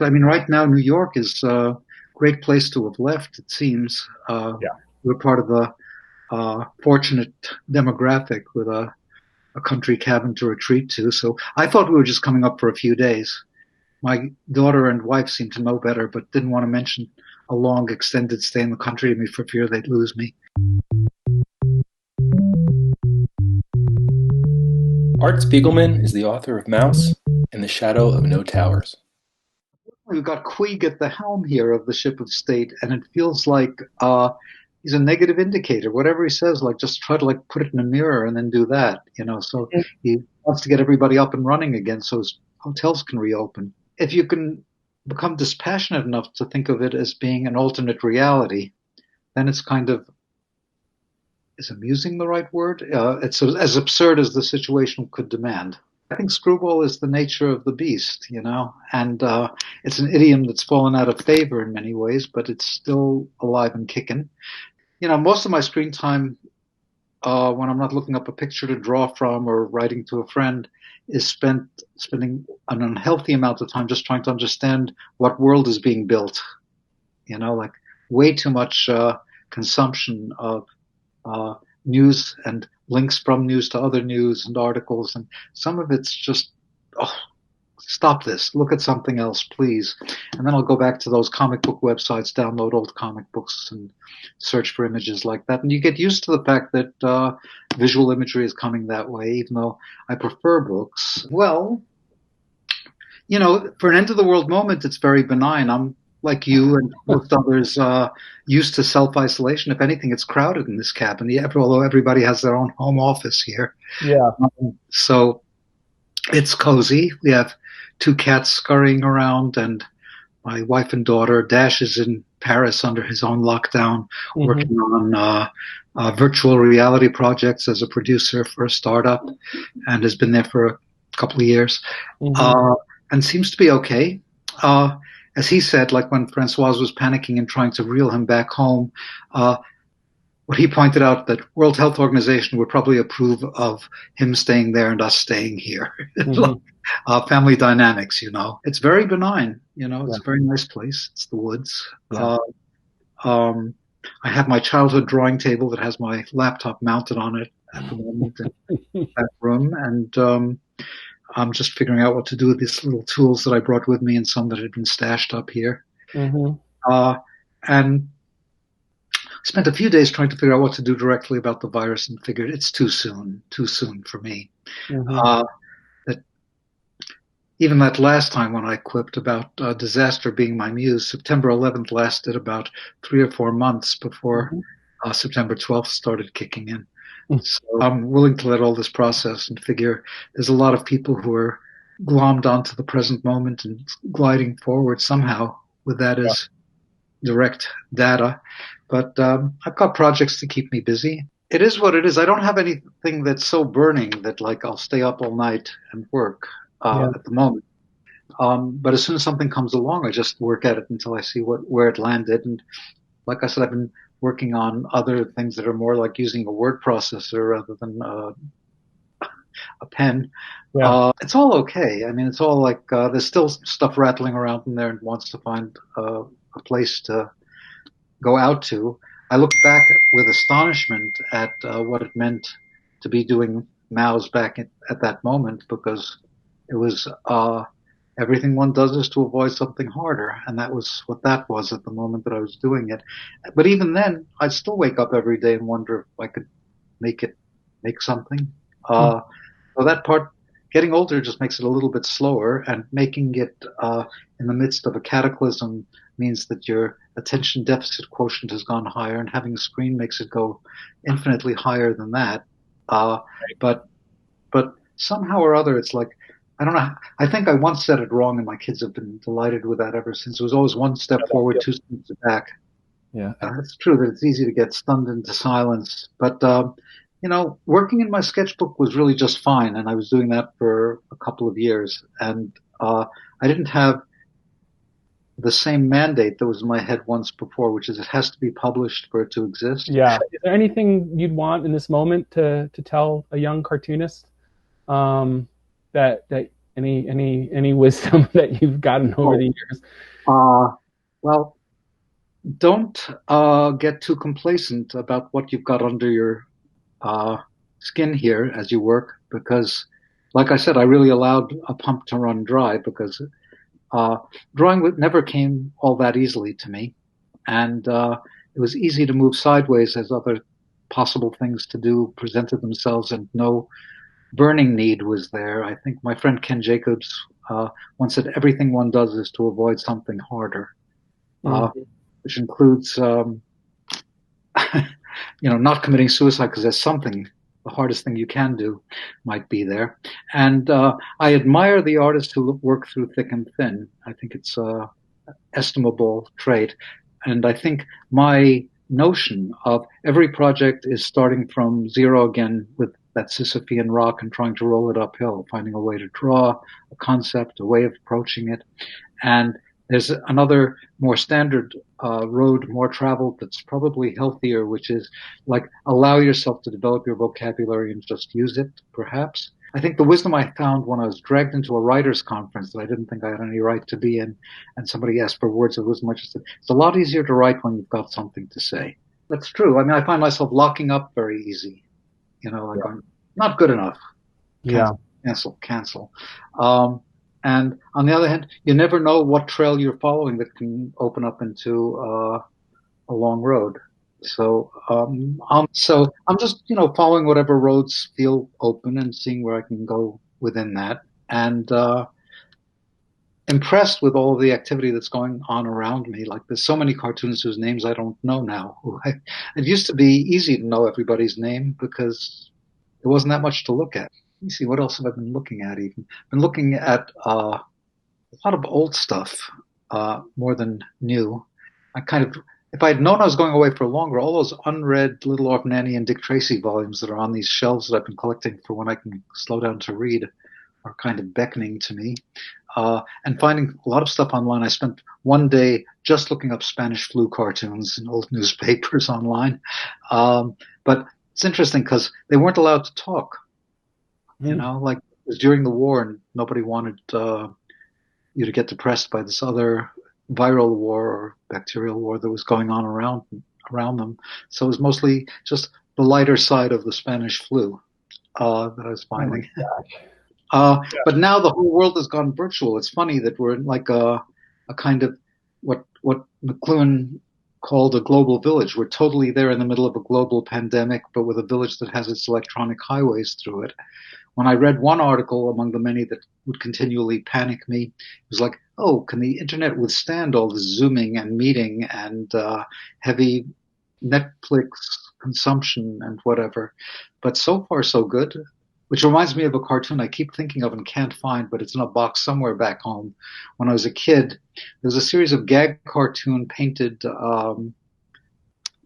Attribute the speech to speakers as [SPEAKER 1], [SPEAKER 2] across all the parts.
[SPEAKER 1] I mean, right now, New York is a great place to have left, it seems.
[SPEAKER 2] Yeah.
[SPEAKER 1] We're part of the fortunate demographic with a country cabin to retreat to. So I thought we were just coming up for a few days. My daughter and wife seemed to know better, but didn't want to mention a long, extended stay in the country to me for fear they'd lose me.
[SPEAKER 2] Art Spiegelman is the author of Mouse and the Shadow of No Towers.
[SPEAKER 1] We've got Queeg at the helm here of the ship of state, and it feels like he's a negative indicator. Whatever he says, like just try to like put it in a mirror and then do that, you know. So he wants to get everybody up and running again so his hotels can reopen. If you can become dispassionate enough to think of it as being an alternate reality, then it's kind of, is amusing the right word? It's as absurd as the situation could demand. I think screwball is the nature of the beast, you know, and it's an idiom that's fallen out of favor in many ways, but it's still alive and kicking. You know, most of my screen time, when I'm not looking up a picture to draw from or writing to a friend, is spending an unhealthy amount of time just trying to understand what world is being built. You know, like way too much consumption of news and links from news to other news and articles, and some of it's just, oh, stop this, look at something else, please. And then I'll go back to those comic book websites, download old comic books and search for images like that. And you get used to the fact that visual imagery is coming that way, even though I prefer books. Well, you know, for an end of the world moment, it's very benign. I'm like you and most others used to self-isolation. If anything, it's crowded in this cabin, although everybody has their own home office here.
[SPEAKER 2] Yeah.
[SPEAKER 1] So it's cozy. We have 2 cats scurrying around, and my wife and daughter. Dash is in Paris under his own lockdown, working on virtual reality projects as a producer for a startup, and has been there for a couple of years, and seems to be okay. As he said, like when Francoise was panicking and trying to reel him back home, what he pointed out that World Health Organization would probably approve of him staying there and us staying here. Family dynamics, you know. It's very benign, you know. It's a very nice place. It's the woods. Yeah. I have my childhood drawing table that has my laptop mounted on it at the moment in that room, and I'm just figuring out what to do with these little tools that I brought with me and some that had been stashed up here. And spent a few days trying to figure out what to do directly about the virus, and figured it's too soon for me. That even that last time when I quipped about disaster being my muse, September 11th lasted about 3 or 4 months before September 12th started kicking in. So I'm willing to let all this process and figure there's a lot of people who are glommed onto the present moment and gliding forward somehow with that as direct data. But I've got projects to keep me busy. It is what it is. I don't have anything that's so burning that like I'll stay up all night and work at the moment. But as soon as something comes along, I just work at it until I see where it landed. And like I said, I've been working on other things that are more like using a word processor rather than a pen. It's all okay. I mean, it's all like there's still stuff rattling around in there and wants to find a place to go out to. I look back with astonishment at what it meant to be doing Mao's back at that moment, because it was everything one does is to avoid something harder, and that was what that was at the moment that I was doing it. But even then, I'd still wake up every day and wonder if I could make something. So that part, getting older just makes it a little bit slower, and making it in the midst of a cataclysm means that your attention deficit quotient has gone higher, and having a screen makes it go infinitely higher than that. But somehow or other, it's like, I don't know. I think I once said it wrong, and my kids have been delighted with that ever since. It was always one step forward, 2 steps back.
[SPEAKER 2] Yeah,
[SPEAKER 1] it's true that it's easy to get stunned into silence. But you know, working in my sketchbook was really just fine, and I was doing that for a couple of years. And I didn't have the same mandate that was in my head once before, which is it has to be published for it to exist.
[SPEAKER 3] Yeah. Is there anything you'd want in this moment to tell a young cartoonist that Any wisdom that you've gotten over the years?
[SPEAKER 1] Well, don't get too complacent about what you've got under your skin here as you work, because, like I said, I really allowed a pump to run dry because drawing never came all that easily to me, and it was easy to move sideways as other possible things to do presented themselves, and no burning need was there. I think my friend Ken Jacobs once said, everything one does is to avoid something harder, which includes, not committing suicide, because there's something, the hardest thing you can do might be there. And I admire the artists who work through thick and thin. I think it's an estimable trait. And I think my notion of every project is starting from zero again with that Sisyphean rock and trying to roll it uphill, finding a way to draw a concept, a way of approaching it. And there's another more standard road, more traveled, that's probably healthier, which is like allow yourself to develop your vocabulary and just use it, perhaps. I think the wisdom I found when I was dragged into a writers' conference that I didn't think I had any right to be in, and somebody asked for words of wisdom, I just said, it's a lot easier to write when you've got something to say. That's true. I mean, I find myself locking up very easy. I'm not good enough. Cancel. And on the other hand, you never know what trail you're following that can open up into a long road. So I'm just following whatever roads feel open and seeing where I can go within that, and impressed with all of the activity that's going on around me. Like, there's so many cartoonists whose names I don't know now. It used to be easy to know everybody's name because there wasn't that much to look at. Let me see, what else have I been looking at? Even been looking at a lot of old stuff, more than new. If I had known I was going away for longer, all those unread Little Orphan Annie and Dick Tracy volumes that are on these shelves that I've been collecting for when I can slow down to read are kind of beckoning to me. And finding a lot of stuff online. I spent one day just looking up Spanish flu cartoons in old newspapers online. But it's interesting because they weren't allowed to talk. Like it was during the war and nobody wanted you to get depressed by this other viral war or bacterial war that was going on around them. So it was mostly just the lighter side of the Spanish flu that I was finding. But now the whole world has gone virtual. It's funny that we're in like a kind of what McLuhan called a global village. We're totally there in the middle of a global pandemic, but with a village that has its electronic highways through it. When I read one article among the many that would continually panic me, it was like, oh, can the internet withstand all this Zooming and meeting and heavy Netflix consumption and whatever? But so far, so good. Which reminds me of a cartoon I keep thinking of and can't find, but it's in a box somewhere back home. When I was a kid, there was a series of gag cartoon painted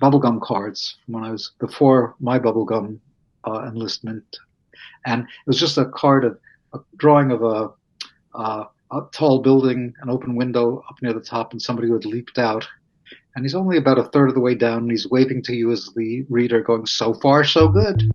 [SPEAKER 1] bubblegum cards when I was before my bubblegum enlistment. And it was just a drawing of a tall building, an open window up near the top, and somebody who had leaped out. And he's only about a third of the way down, and he's waving to you as the reader, going, so far, so good.